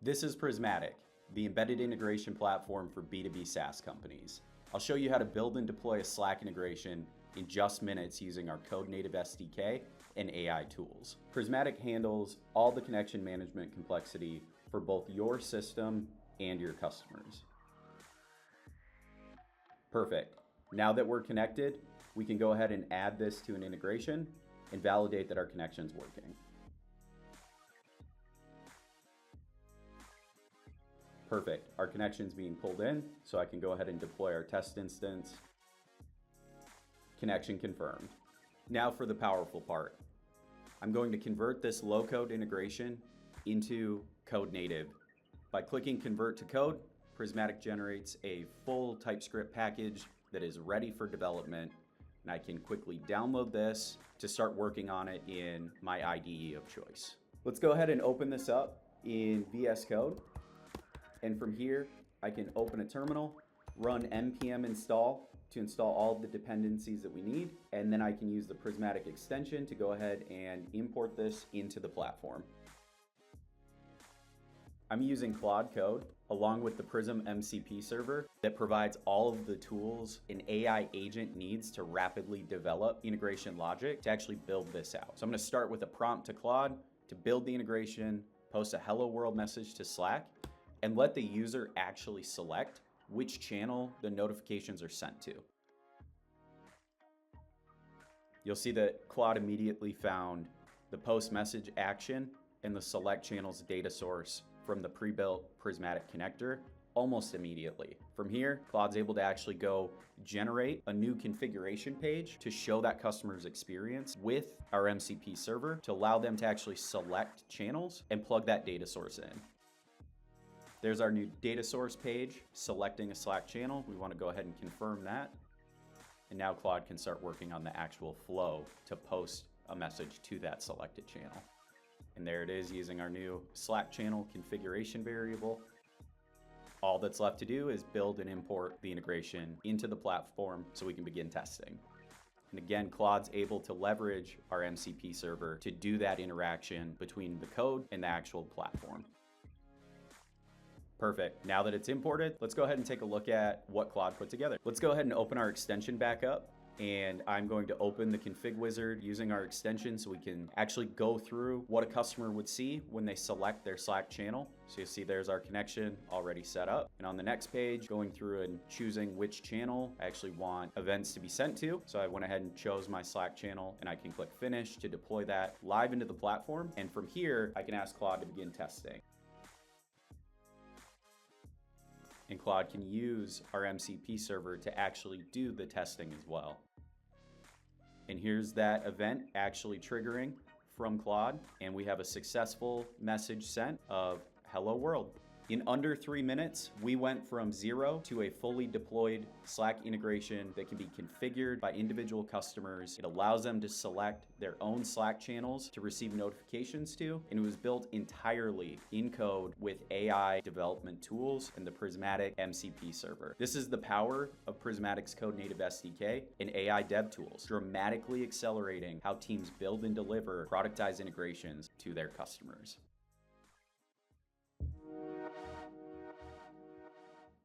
This is Prismatic, the embedded integration platform for B2B SaaS companies. I'll show you how to build and deploy a Slack integration in just minutes using our Code Native SDK and AI tools. Prismatic handles all the connection management complexity for both your system and your customers. Perfect. Now that we're connected, we can go ahead and add this to an integration and validate that our connection's working. Perfect. Our connection's being pulled in, so I can go ahead and deploy our test instance. Connection confirmed. Now for the powerful part. I'm going to convert this low-code integration into Code Native. By clicking Convert to Code, Prismatic generates a full TypeScript package that is ready for development, and I can quickly download this to start working on it in my IDE of choice. Let's go ahead and open this up in VS Code. And from here, I can open a terminal, run npm install to install all of the dependencies that we need, and then I can use the Prismatic extension to go ahead and import this into the platform. I'm using Claude Code along with the Prism MCP server that provides all of the tools an AI agent needs to rapidly develop integration logic to actually build this out. So I'm going to start with a prompt to Claude to build the integration, post a hello world message to Slack, and let the user actually select which channel the notifications are sent to. You'll see that Claude immediately found the post message action and the select channels data source from the pre-built Prismatic connector almost immediately. From here, Claude's able to actually go generate a new configuration page to show that customer's experience with our MCP server to allow them to actually select channels and plug that data source in. There's our new data source page, selecting a Slack channel. We want to go ahead and confirm that. And now Claude can start working on the actual flow to post a message to that selected channel. And there it is using our new Slack channel configuration variable. All that's left to do is build and import the integration into the platform so we can begin testing. And again, Claude's able to leverage our MCP server to do that interaction between the code and the actual platform. Perfect. Now that it's imported, let's go ahead and take a look at what Claude put together. Let's go ahead and open our extension back up. And I'm going to open the config wizard using our extension so we can actually go through what a customer would see when they select their Slack channel. So you see there's our connection already set up. And on the next page, going through and choosing which channel I actually want events to be sent to. So I went ahead and chose my Slack channel, and I can click finish to deploy that live into the platform. And from here, I can ask Claude to begin testing. And Claude can use our MCP server to actually do the testing as well. And here's that event actually triggering from Claude, and we have a successful message sent of hello world. In under 3 minutes, we went from 0 to a fully deployed Slack integration that can be configured by individual customers. It allows them to select their own Slack channels to receive notifications to, and it was built entirely in code with AI development tools and the Prismatic MCP server. This is the power of Prismatic's Code Native SDK and AI dev tools, dramatically accelerating how teams build and deliver productized integrations to their customers.